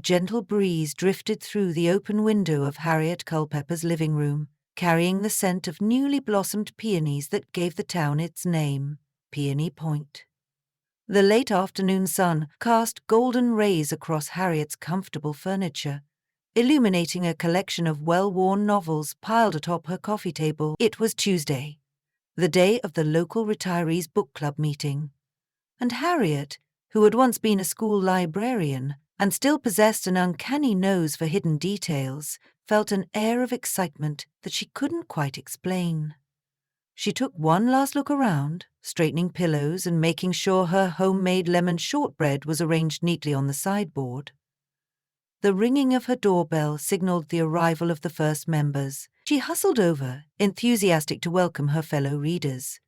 gentle breeze drifted through the open window of Harriet Culpepper's living room, carrying the scent of newly blossomed peonies that gave the town its name, Peony Point. The late afternoon sun cast golden rays across Harriet's comfortable furniture, illuminating a collection of well-worn novels piled atop her coffee table. It was Tuesday, the day of the local retirees' book club meeting, and Harriet, who had once been a school librarian and still possessed an uncanny nose for hidden details, felt an air of excitement that she couldn't quite explain. She took one last look around, straightening pillows and making sure her homemade lemon shortbread was arranged neatly on the sideboard. The ringing of her doorbell signaled the arrival of the first members. She hustled over, enthusiastic to welcome her fellow readers.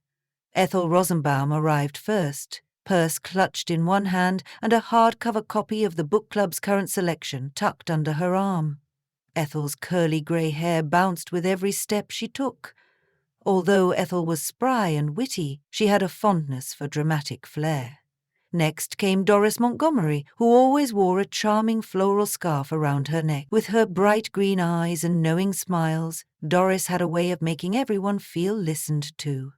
Ethel Rosenbaum arrived first, purse clutched in one hand and a hardcover copy of the book club's current selection tucked under her arm. Ethel's curly grey hair bounced with every step she took. Although Ethel was spry and witty, she had a fondness for dramatic flair. Next came Doris Montgomery, who always wore a charming floral scarf around her neck. With her bright green eyes and knowing smiles, Doris had a way of making everyone feel listened to.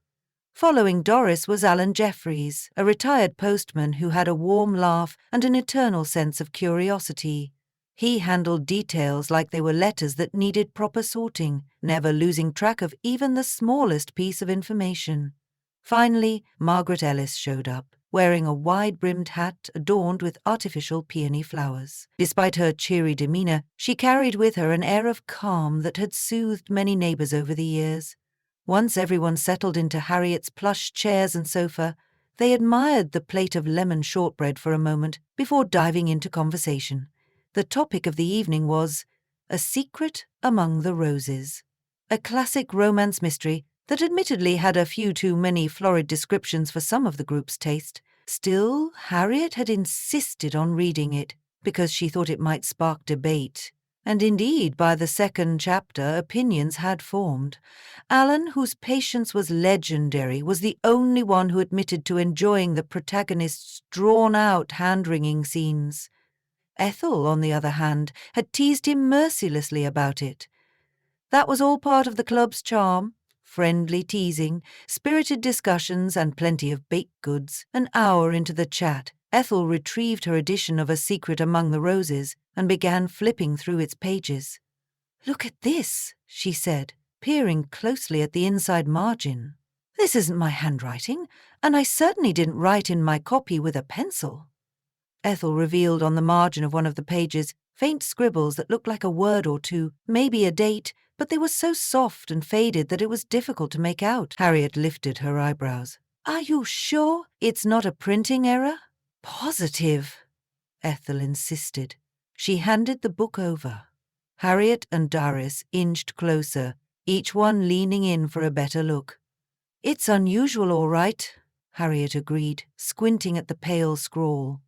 Following Doris was Alan Jeffries, a retired postman who had a warm laugh and an eternal sense of curiosity. He handled details like they were letters that needed proper sorting, never losing track of even the smallest piece of information. Finally, Margaret Ellis showed up, wearing a wide-brimmed hat adorned with artificial peony flowers. Despite her cheery demeanor, she carried with her an air of calm that had soothed many neighbors over the years. Once everyone settled into Harriet's plush chairs and sofa, they admired the plate of lemon shortbread for a moment before diving into conversation. The topic of the evening was A Secret Among the Roses, a classic romance mystery that admittedly had a few too many florid descriptions for some of the group's taste. Still, Harriet had insisted on reading it because she thought it might spark debate. And indeed, by the second chapter, opinions had formed. Alan, whose patience was legendary, was the only one who admitted to enjoying the protagonist's drawn-out hand-wringing scenes. Ethel, on the other hand, had teased him mercilessly about it. That was all part of the club's charm. Friendly teasing, spirited discussions, and plenty of baked goods. An hour into the chat, Ethel retrieved her edition of A Secret Among the Roses and began flipping through its pages. "Look at this," she said, peering closely at the inside margin. "This isn't my handwriting, and I certainly didn't write in my copy with a pencil." Ethel revealed on the margin of one of the pages faint scribbles that looked like a word or two, maybe a date, but they were so soft and faded that it was difficult to make out. Harriet lifted her eyebrows. "Are you sure it's not a printing error?" "Positive," Ethel insisted. She handed the book over. Harriet and Doris inched closer, each one leaning in for a better look. "It's unusual, all right," Harriet agreed, squinting at the pale scrawl.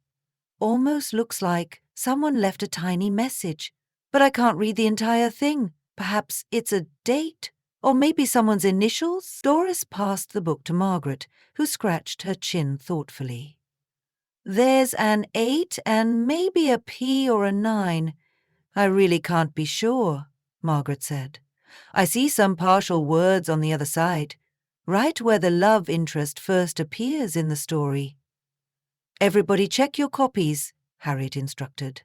"Almost looks like someone left a tiny message, but I can't read the entire thing. Perhaps it's a date, or maybe someone's initials?" Doris passed the book to Margaret, who scratched her chin thoughtfully. "There's an 8 and maybe a P or a 9. I really can't be sure," Margaret said. "I see some partial words on the other side, right where the love interest first appears in the story." "Everybody check your copies," Harriet instructed.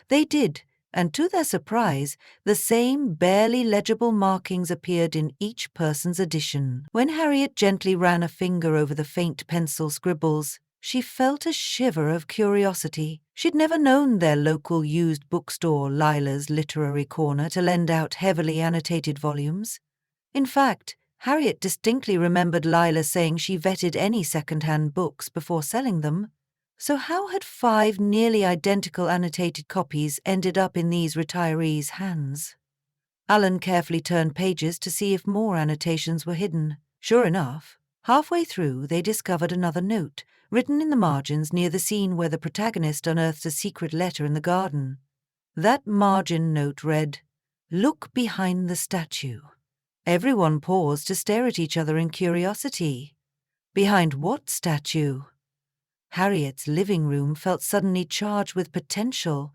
They did, and to their surprise, the same barely legible markings appeared in each person's edition. When Harriet gently ran a finger over the faint pencil scribbles, she felt a shiver of curiosity. She'd never known their local used bookstore, Lila's Literary Corner, to lend out heavily annotated volumes. In fact, Harriet distinctly remembered Lila saying she vetted any second-hand books before selling them. So how had 5 nearly identical annotated copies ended up in these retirees' hands? Alan carefully turned pages to see if more annotations were hidden. Sure enough, halfway through they discovered another note, written in the margins near the scene where the protagonist unearthed a secret letter in the garden. That margin note read, "Look behind the statue." Everyone paused to stare at each other in curiosity. Behind what statue? Harriet's living room felt suddenly charged with potential.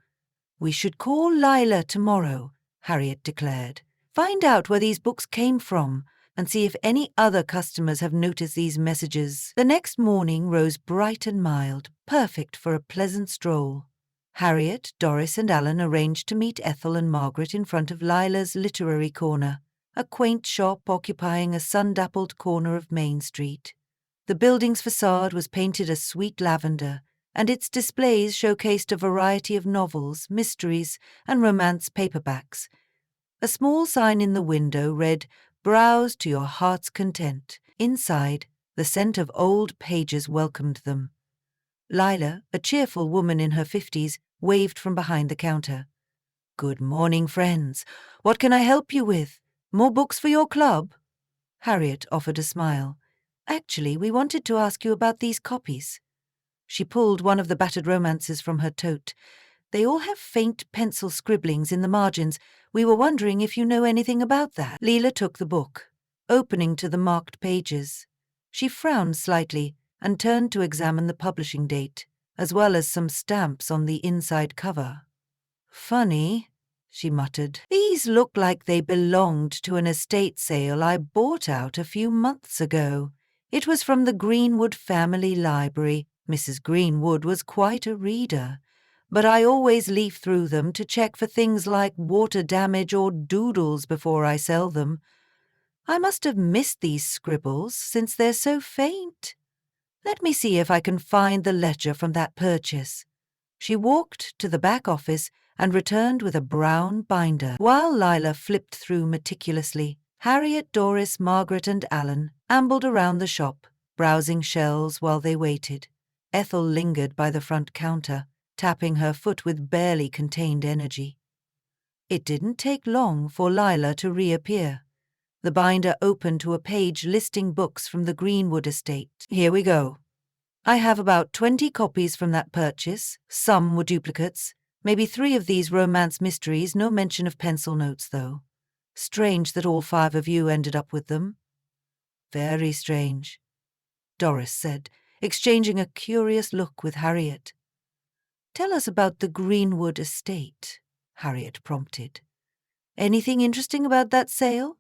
"We should call Lila tomorrow," Harriet declared. "Find out where these books came from and see if any other customers have noticed these messages." The next morning rose bright and mild, perfect for a pleasant stroll. Harriet, Doris, and Alan arranged to meet Ethel and Margaret in front of Lila's Literary Corner, a quaint shop occupying a sun-dappled corner of Main Street. The building's facade was painted a sweet lavender, and its displays showcased a variety of novels, mysteries, and romance paperbacks. A small sign in the window read, "Browse to your heart's content." Inside, the scent of old pages welcomed them. Lila, a cheerful woman in her 50s, waved from behind the counter. "Good morning, friends. What can I help you with? More books for your club?" Harriet offered a smile. "Actually, we wanted to ask you about these copies." She pulled one of the battered romances from her tote. "They all have faint pencil scribblings in the margins. We were wondering if you know anything about that." Leela took the book, opening to the marked pages. She frowned slightly and turned to examine the publishing date, as well as some stamps on the inside cover. "Funny," she muttered. "These look like they belonged to an estate sale I bought out a few months ago. It was from the Greenwood family library. Mrs. Greenwood was quite a reader, but I always leaf through them to check for things like water damage or doodles before I sell them. I must have missed these scribbles since they're so faint. Let me see if I can find the ledger from that purchase." She walked to the back office and returned with a brown binder. While Lila flipped through meticulously, Harriet, Doris, Margaret, and Alan ambled around the shop, browsing shelves while they waited. Ethel lingered by the front counter, tapping her foot with barely contained energy. It didn't take long for Lila to reappear. The binder opened to a page listing books from the Greenwood estate. "Here we go. I have about 20 copies from that purchase. Some were duplicates. Maybe 3 of these romance mysteries, no mention of pencil notes, though. Strange that all 5 of you ended up with them." "Very strange," Doris said, exchanging a curious look with Harriet. "Tell us about the Greenwood estate," Harriet prompted. "Anything interesting about that sale?"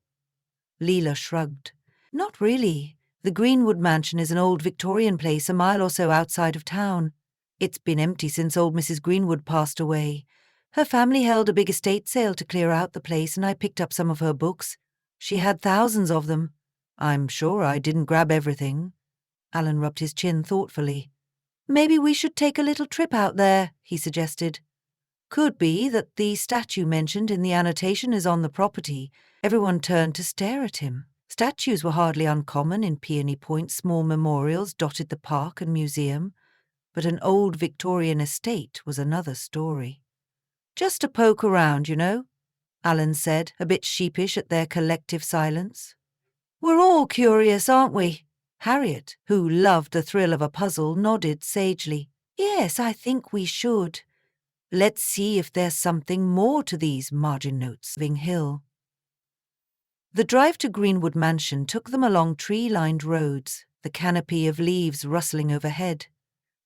Leela shrugged. "Not really. The Greenwood mansion is an old Victorian place a mile or so outside of town. It's been empty since old Mrs. Greenwood passed away. Her family held a big estate sale to clear out the place, and I picked up some of her books. She had thousands of them. I'm sure I didn't grab everything." Alan rubbed his chin thoughtfully. "Maybe we should take a little trip out there," he suggested. "Could be that the statue mentioned in the annotation is on the property." Everyone turned to stare at him. Statues were hardly uncommon in Peony Point. Small memorials dotted the park and museum, but an old Victorian estate was another story. "Just a poke around, you know," Alan said, a bit sheepish at their collective silence. "We're all curious, aren't we?" Harriet, who loved the thrill of a puzzle, nodded sagely. "Yes, I think we should. Let's see if there's something more to these margin notes." Hill. The drive to Greenwood Mansion took them along tree-lined roads, the canopy of leaves rustling overhead.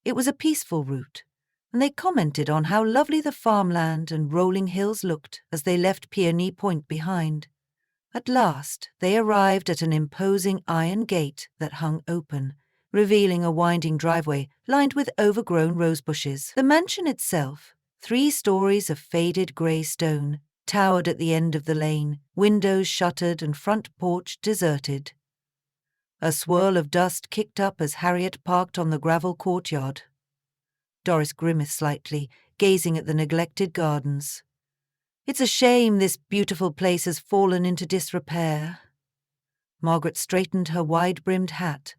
It was a peaceful route, and they commented on how lovely the farmland and rolling hills looked as they left Peony Point behind. At last, they arrived at an imposing iron gate that hung open, revealing a winding driveway lined with overgrown rose bushes. The mansion itself, 3 stories of faded grey stone, towered at the end of the lane, windows shuttered and front porch deserted. A swirl of dust kicked up as Harriet parked on the gravel courtyard. Doris grimaced slightly, gazing at the neglected gardens. "It's a shame this beautiful place has fallen into disrepair." Margaret straightened her wide-brimmed hat.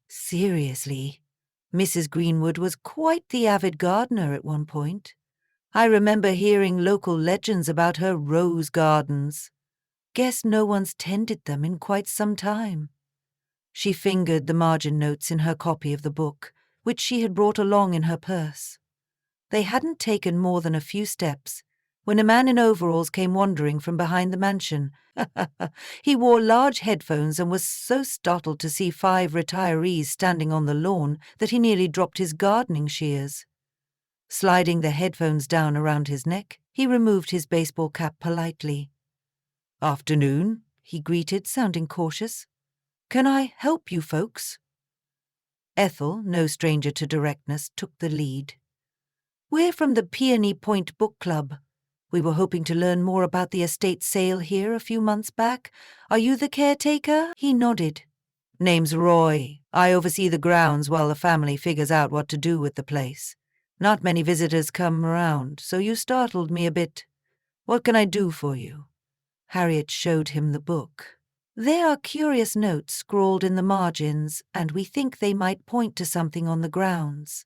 "Seriously, Mrs. Greenwood was quite the avid gardener at one point. I remember hearing local legends about her rose gardens. Guess no one's tended them in quite some time." She fingered the margin notes in her copy of the book, which she had brought along in her purse. They hadn't taken more than a few steps when a man in overalls came wandering from behind the mansion. He wore large headphones and was so startled to see 5 retirees standing on the lawn that he nearly dropped his gardening shears. Sliding the headphones down around his neck, he removed his baseball cap politely. "Afternoon," he greeted, sounding cautious. "Can I help you folks?" Ethel, no stranger to directness, took the lead. "We're from the Peony Point Book Club. We were hoping to learn more about the estate sale here a few months back. Are you the caretaker?" He nodded. "Name's Roy. I oversee the grounds while the family figures out what to do with the place. Not many visitors come around, so you startled me a bit. What can I do for you?" Harriet showed him the book. "There are curious notes scrawled in the margins, and we think they might point to something on the grounds.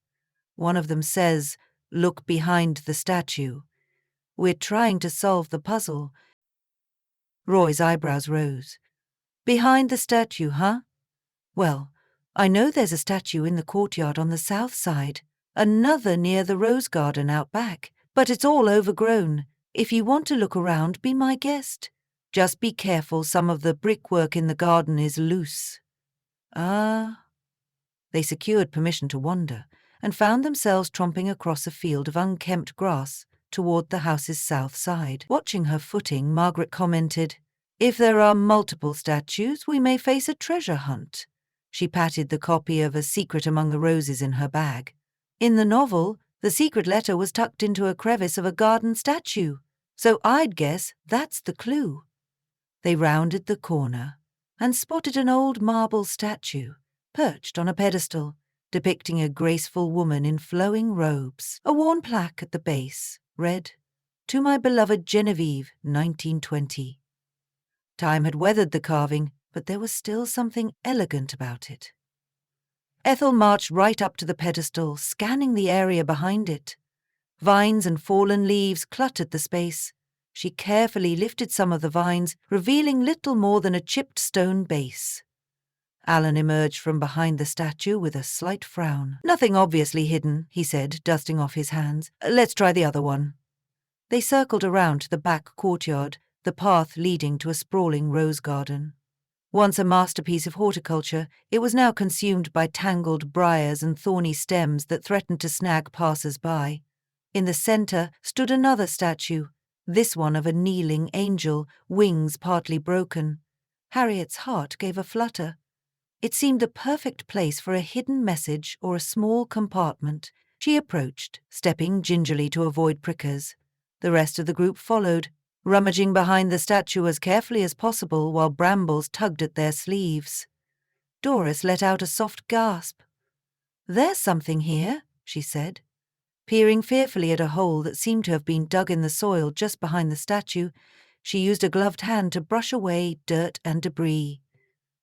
One of them says, 'Look behind the statue.' We're trying to solve the puzzle." Roy's eyebrows rose. "Behind the statue, huh? Well, I know there's a statue in the courtyard on the south side, another near the rose garden out back, but it's all overgrown. If you want to look around, be my guest. Just be careful, some of the brickwork in the garden is loose." Ah. They secured permission to wander, and found themselves tromping across a field of unkempt grass toward the house's south side. Watching her footing, Margaret commented, "If there are multiple statues, we may face a treasure hunt." She patted the copy of A Secret Among the Roses in her bag. "In the novel, the secret letter was tucked into a crevice of a garden statue, so I'd guess that's the clue." They rounded the corner and spotted an old marble statue, perched on a pedestal, depicting a graceful woman in flowing robes. A worn plaque at the base read, "To my beloved Genevieve, 1920. Time had weathered the carving, but there was still something elegant about it. Ethel marched right up to the pedestal, scanning the area behind it. Vines and fallen leaves cluttered the space. She carefully lifted some of the vines, revealing little more than a chipped stone base. Alan emerged from behind the statue with a slight frown. "Nothing obviously hidden," he said, dusting off his hands. "Let's try the other one." They circled around to the back courtyard, the path leading to a sprawling rose garden. Once a masterpiece of horticulture, it was now consumed by tangled briars and thorny stems that threatened to snag passers-by. In the center stood another statue, this one of a kneeling angel, wings partly broken. Harriet's heart gave a flutter. It seemed the perfect place for a hidden message or a small compartment. She approached, stepping gingerly to avoid prickers. The rest of the group followed, rummaging behind the statue as carefully as possible while brambles tugged at their sleeves. Doris let out a soft gasp. "There's something here," she said. Peering fearfully at a hole that seemed to have been dug in the soil just behind the statue, she used a gloved hand to brush away dirt and debris.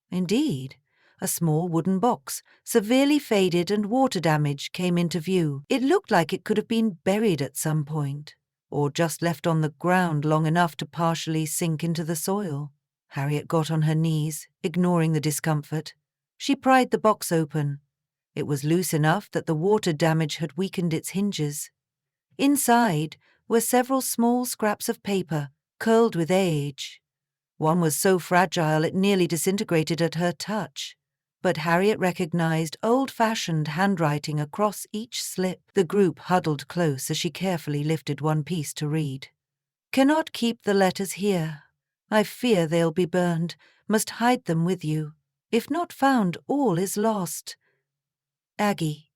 Indeed, a small wooden box, severely faded and water damaged, came into view. It looked like it could have been buried at some point, or just left on the ground long enough to partially sink into the soil. Harriet got on her knees, ignoring the discomfort. She pried the box open. It was loose enough that the water damage had weakened its hinges. Inside were several small scraps of paper, curled with age. One was so fragile it nearly disintegrated at her touch. But Harriet recognized old-fashioned handwriting across each slip. The group huddled close as she carefully lifted one piece to read. "Cannot keep the letters here. I fear they'll be burned. Must hide them with you. If not found, all is lost. Aggie."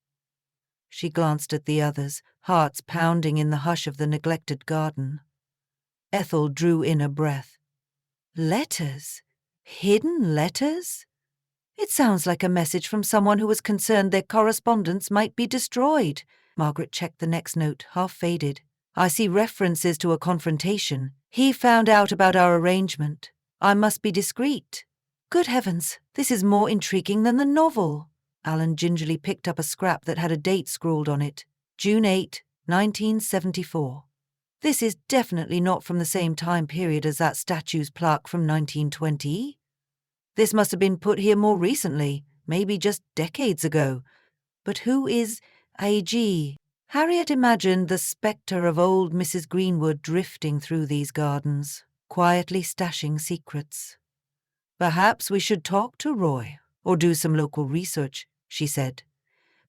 She glanced at the others, hearts pounding in the hush of the neglected garden. Ethel drew in a breath. Letters? Hidden letters? It sounds like a message from someone who was concerned their correspondence might be destroyed. Margaret checked the next note, half faded. "I see references to a confrontation. He found out about our arrangement. I must be discreet." Good heavens, this is more intriguing than the novel. Alan gingerly picked up a scrap that had a date scrawled on it. June 8, 1974. This is definitely not from the same time period as that statue's plaque from 1920. This must have been put here more recently, maybe just decades ago. But who is A.G.? Harriet imagined the spectre of old Mrs. Greenwood drifting through these gardens, quietly stashing secrets. "Perhaps we should talk to Roy, or do some local research," she said.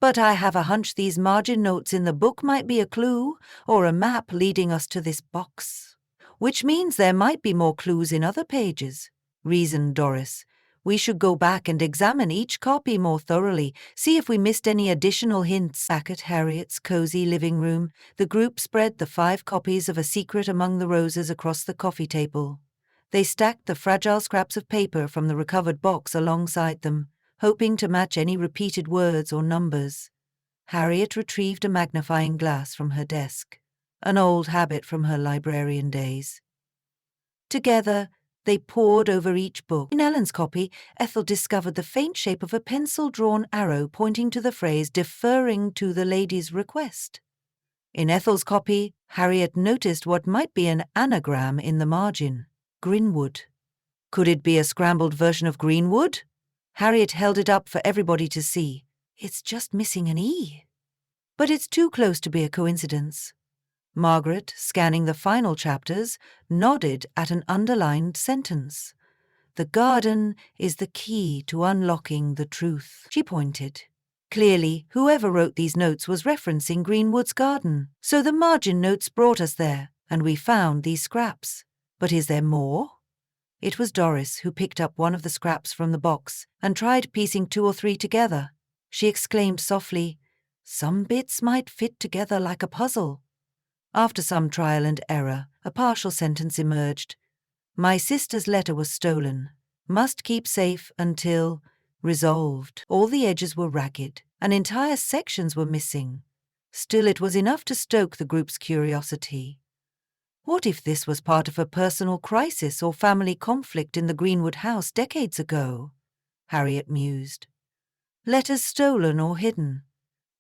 But I have a hunch these margin notes in the book might be a clue, or a map leading us to this box. Which means there might be more clues in other pages, reasoned Doris. We should go back and examine each copy more thoroughly, see if we missed any additional hints. Back at Harriet's cozy living room, the group spread the 5 copies of A Secret Among the Roses across the coffee table. They stacked the fragile scraps of paper from the recovered box alongside them, hoping to match any repeated words or numbers. Harriet retrieved a magnifying glass from her desk, an old habit from her librarian days. Together, they pored over each book. In Ellen's copy, Ethel discovered the faint shape of a pencil-drawn arrow pointing to the phrase deferring to the lady's request. In Ethel's copy, Harriet noticed what might be an anagram in the margin, Grinwood. Could it be a scrambled version of Greenwood? Harriet held it up for everybody to see. It's just missing an E. But it's too close to be a coincidence. Margaret, scanning the final chapters, nodded at an underlined sentence. The garden is the key to unlocking the truth. She pointed. Clearly, whoever wrote these notes was referencing Greenwood's garden. So the margin notes brought us there, and we found these scraps. But is there more? It was Doris who picked up one of the scraps from the box and tried piecing 2 or 3 together. She exclaimed softly, "Some bits might fit together like a puzzle." After some trial and error, a partial sentence emerged. My sister's letter was stolen. Must keep safe until resolved. All the edges were ragged, and entire sections were missing. Still, it was enough to stoke the group's curiosity. What if this was part of a personal crisis or family conflict in the Greenwood house decades ago? Harriet mused. Letters stolen or hidden.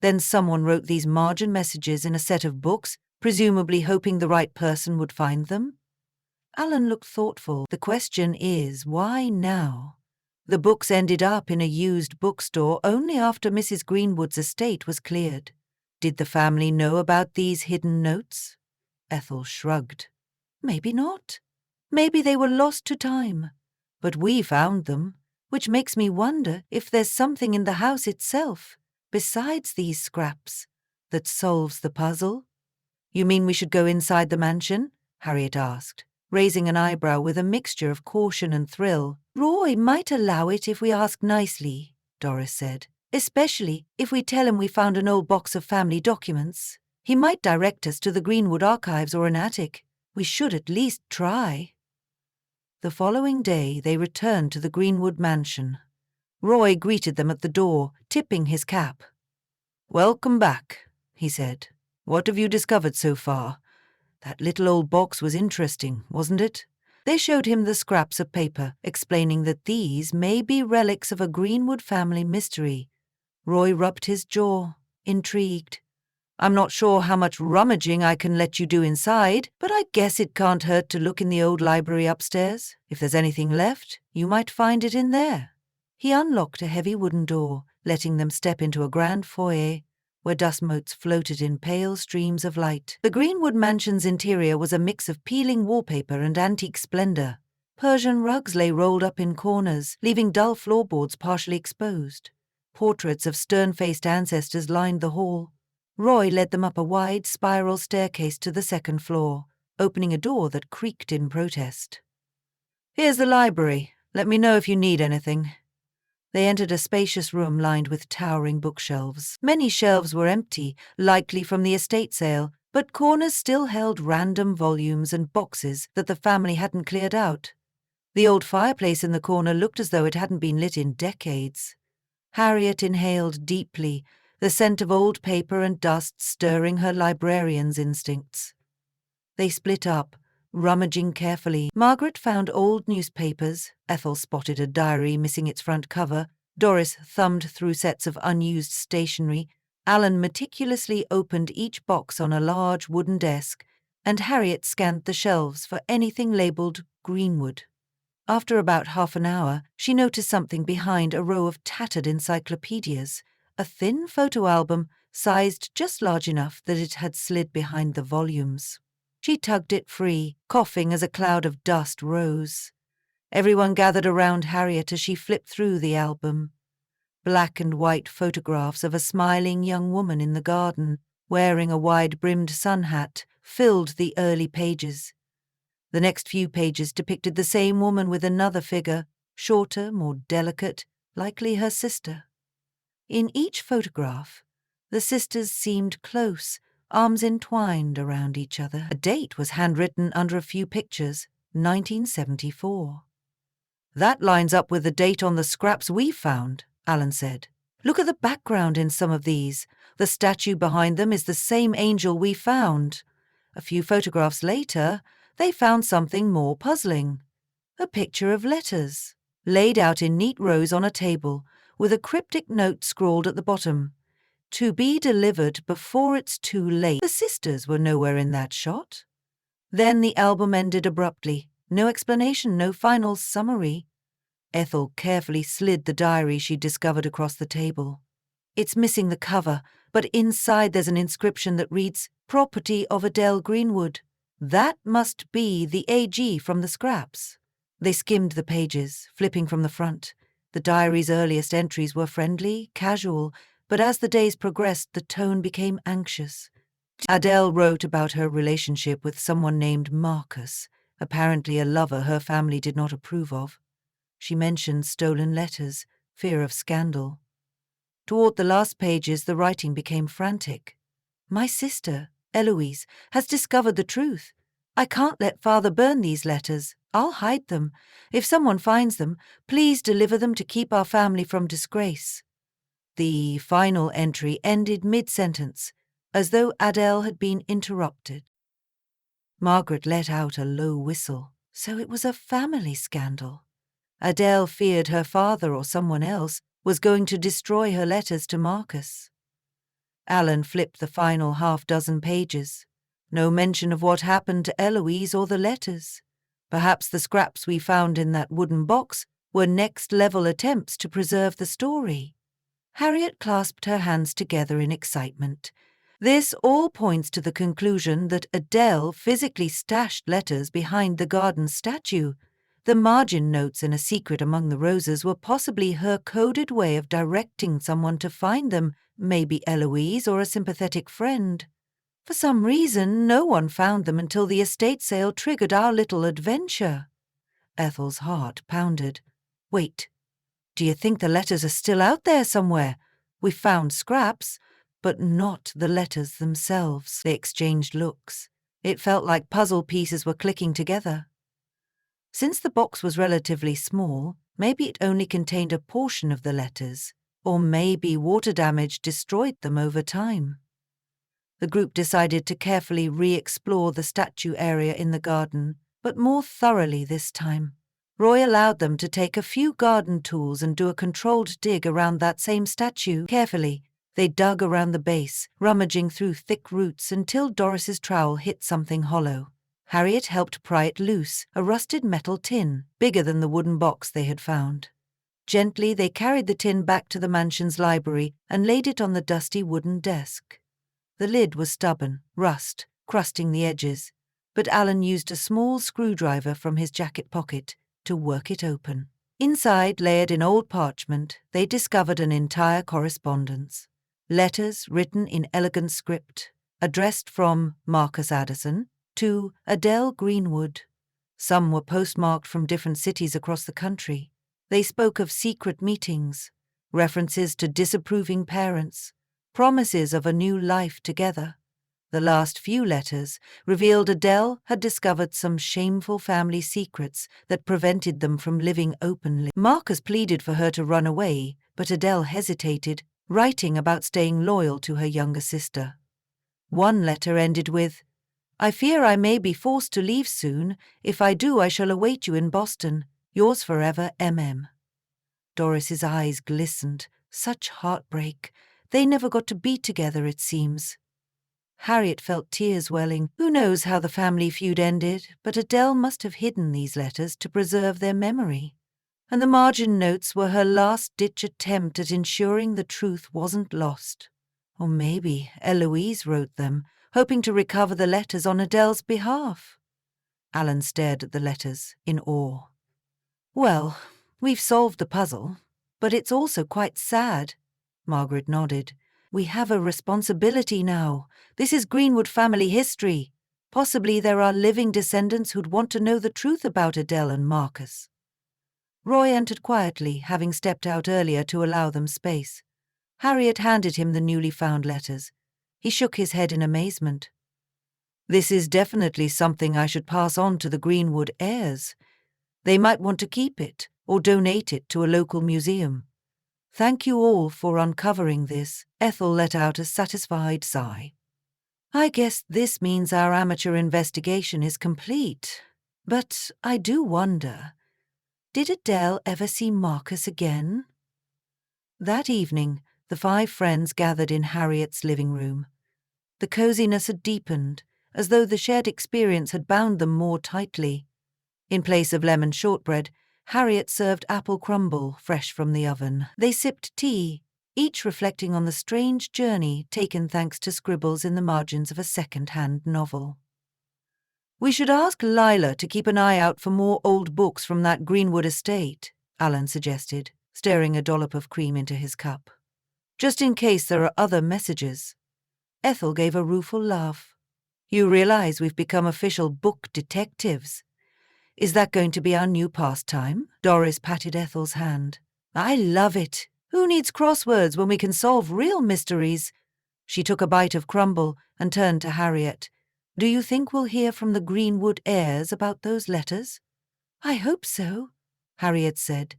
Then someone wrote these margin messages in a set of books, presumably hoping the right person would find them? Alan looked thoughtful. The question is, why now? The books ended up in a used bookstore only after Mrs. Greenwood's estate was cleared. Did the family know about these hidden notes? Ethel shrugged. Maybe not. Maybe they were lost to time. But we found them, which makes me wonder if there's something in the house itself, besides these scraps, that solves the puzzle. You mean we should go inside the mansion? Harriet asked, raising an eyebrow with a mixture of caution and thrill. Roy might allow it if we ask nicely, Doris said, especially if we tell him we found an old box of family documents. He might direct us to the Greenwood archives or an attic. We should at least try. The following day they returned to the Greenwood mansion. Roy greeted them at the door, tipping his cap. Welcome back, he said. What have you discovered so far? That little old box was interesting, wasn't it? They showed him the scraps of paper, explaining that these may be relics of a Greenwood family mystery. Roy rubbed his jaw, intrigued. I'm not sure how much rummaging I can let you do inside, but I guess it can't hurt to look in the old library upstairs. If there's anything left, you might find it in there. He unlocked a heavy wooden door, letting them step into a grand foyer where dust motes floated in pale streams of light. The Greenwood mansion's interior was a mix of peeling wallpaper and antique splendor. Persian rugs lay rolled up in corners, leaving dull floorboards partially exposed. Portraits of stern-faced ancestors lined the hall. Roy led them up a wide spiral staircase to the 2nd floor, opening a door that creaked in protest. Here's the library. Let me know if you need anything. They entered a spacious room lined with towering bookshelves. Many shelves were empty, likely from the estate sale, but corners still held random volumes and boxes that the family hadn't cleared out. The old fireplace in the corner looked as though it hadn't been lit in decades. Harriet inhaled deeply, the scent of old paper and dust stirring her librarian's instincts. They split up, rummaging carefully. Margaret found old newspapers. Ethel spotted a diary missing its front cover. Doris thumbed through sets of unused stationery. Alan meticulously opened each box on a large wooden desk, and Harriet scanned the shelves for anything labelled Greenwood. After about half an hour, she noticed something behind a row of tattered encyclopedias, a thin photo album sized just large enough that it had slid behind the volumes. She tugged it free, coughing as a cloud of dust rose. Everyone gathered around Harriet as she flipped through the album. Black and white photographs of a smiling young woman in the garden, wearing a wide-brimmed sun hat, filled the early pages. The next few pages depicted the same woman with another figure, shorter, more delicate, likely her sister. In each photograph, the sisters seemed close, arms entwined around each other. A date was handwritten under a few pictures, 1974. "That lines up with the date on the scraps we found," Alan said. "Look at the background in some of these. The statue behind them is the same angel we found." A few photographs later, they found something more puzzling. A picture of letters, laid out in neat rows on a table, with a cryptic note scrawled at the bottom. "To be delivered before it's too late." The sisters were nowhere in that shot. Then the album ended abruptly. No explanation, no final summary. Ethel carefully slid the diary she'd discovered across the table. "It's missing the cover, but inside there's an inscription that reads, 'Property of Adele Greenwood.' That must be the AG from the scraps." They skimmed the pages, flipping from the front. The diary's earliest entries were friendly, casual, but as the days progressed, the tone became anxious. Adele wrote about her relationship with someone named Marcus, apparently a lover her family did not approve of. She mentioned stolen letters, fear of scandal. Toward the last pages, the writing became frantic. "My sister, Eloise, has discovered the truth. I can't let Father burn these letters. I'll hide them. If someone finds them, please deliver them to keep our family from disgrace." The final entry ended mid-sentence, as though Adele had been interrupted. Margaret let out a low whistle. So it was a family scandal. Adele feared her father or someone else was going to destroy her letters to Marcus. Alan flipped the final half-dozen pages. No mention of what happened to Eloise or the letters. Perhaps the scraps we found in that wooden box were next-level attempts to preserve the story. Harriet clasped her hands together in excitement. This all points to the conclusion that Adele physically stashed letters behind the garden statue. The margin notes in a secret among the roses were possibly her coded way of directing someone to find them, maybe Eloise or a sympathetic friend. For some reason, no one found them until the estate sale triggered our little adventure. Ethel's heart pounded. "Wait. Do you think the letters are still out there somewhere? We found scraps, but not the letters themselves." They exchanged looks. It felt like puzzle pieces were clicking together. Since the box was relatively small, maybe it only contained a portion of the letters, or maybe water damage destroyed them over time. The group decided to carefully re-explore the statue area in the garden, but more thoroughly this time. Roy allowed them to take a few garden tools and do a controlled dig around that same statue. Carefully, they dug around the base, rummaging through thick roots until Doris's trowel hit something hollow. Harriet helped pry it loose, a rusted metal tin, bigger than the wooden box they had found. Gently, they carried the tin back to the mansion's library and laid it on the dusty wooden desk. The lid was stubborn, rust crusting the edges, but Alan used a small screwdriver from his jacket pocket to work it open. Inside, layered in old parchment, they discovered an entire correspondence. Letters written in elegant script, addressed from Marcus Addison to Adele Greenwood. Some were postmarked from different cities across the country. They spoke of secret meetings, references to disapproving parents, promises of a new life together. The last few letters revealed Adele had discovered some shameful family secrets that prevented them from living openly. Marcus pleaded for her to run away, but Adele hesitated, writing about staying loyal to her younger sister. One letter ended with, "I fear I may be forced to leave soon. If I do, I shall await you in Boston. Yours forever, M.M." Doris's eyes glistened. Such heartbreak. They never got to be together, it seems. Harriet felt tears welling. Who knows how the family feud ended, but Adele must have hidden these letters to preserve their memory. And the margin notes were her last-ditch attempt at ensuring the truth wasn't lost. Or maybe Eloise wrote them, hoping to recover the letters on Adele's behalf. Alan stared at the letters in awe. "Well, we've solved the puzzle, But it's also quite sad. Margaret nodded. We have a responsibility now. This is Greenwood family history. Possibly there are living descendants who'd want to know the truth about Adele and Marcus. Roy entered quietly, having stepped out earlier to allow them space. Harriet handed him the newly found letters. He shook his head in amazement. This is definitely something I should pass on to the Greenwood heirs. They might want to keep it or donate it to a local museum. Thank you all for uncovering this. Ethel let out a satisfied sigh. I guess this means our amateur investigation is complete. But I do wonder, did Adele ever see Marcus again? That evening, the 5 friends gathered in Harriet's living room. The coziness had deepened, as though the shared experience had bound them more tightly. In place of lemon shortbread, Harriet served apple crumble fresh from the oven. They sipped tea, each reflecting on the strange journey taken thanks to scribbles in the margins of a second-hand novel. We should ask Lila to keep an eye out for more old books from that Greenwood estate, Alan suggested, stirring a dollop of cream into his cup. Just in case there are other messages. Ethel gave a rueful laugh. You realize we've become official book detectives. Is that going to be our new pastime? Doris patted Ethel's hand. I love it. Who needs crosswords when we can solve real mysteries? She took a bite of crumble and turned to Harriet. Do you think we'll hear from the Greenwood heirs about those letters? I hope so, Harriet said.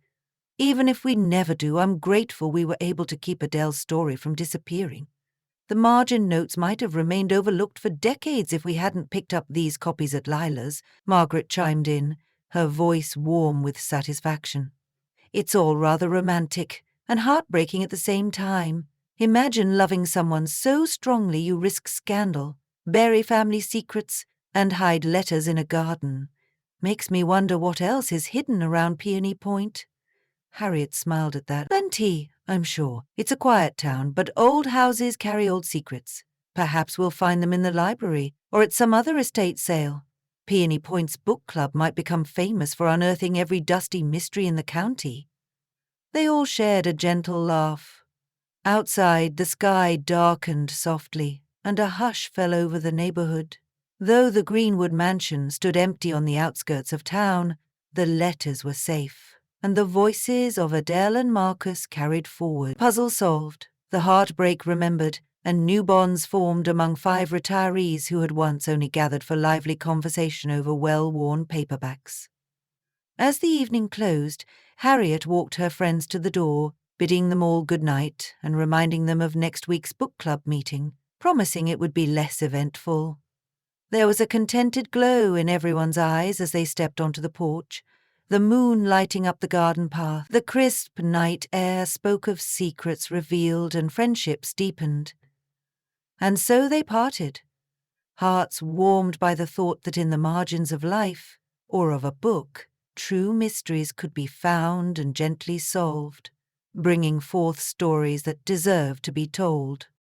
Even if we never do, I'm grateful we were able to keep Adele's story from disappearing. The margin notes might have remained overlooked for decades if we hadn't picked up these copies at Lila's, Margaret chimed in, her voice warm with satisfaction. It's all rather romantic and heartbreaking at the same time. Imagine loving someone so strongly you risk scandal, bury family secrets, and hide letters in a garden. Makes me wonder what else is hidden around Peony Point. Harriet smiled at that. Plenty, I'm sure. It's a quiet town, but old houses carry old secrets. Perhaps we'll find them in the library or at some other estate sale. Peony Point's book club might become famous for unearthing every dusty mystery in the county. They all shared a gentle laugh. Outside, the sky darkened softly, and a hush fell over the neighborhood. Though the Greenwood mansion stood empty on the outskirts of town, the letters were safe, and the voices of Adele and Marcus carried forward. Puzzle solved, the heartbreak remembered, and new bonds formed among 5 retirees who had once only gathered for lively conversation over well-worn paperbacks. As the evening closed, Harriet walked her friends to the door, bidding them all good night and reminding them of next week's book club meeting, promising it would be less eventful. There was a contented glow in everyone's eyes as they stepped onto the porch, the moon lighting up the garden path. The crisp night air spoke of secrets revealed and friendships deepened. And so they parted, hearts warmed by the thought that in the margins of life, or of a book, true mysteries could be found and gently solved, bringing forth stories that deserve to be told.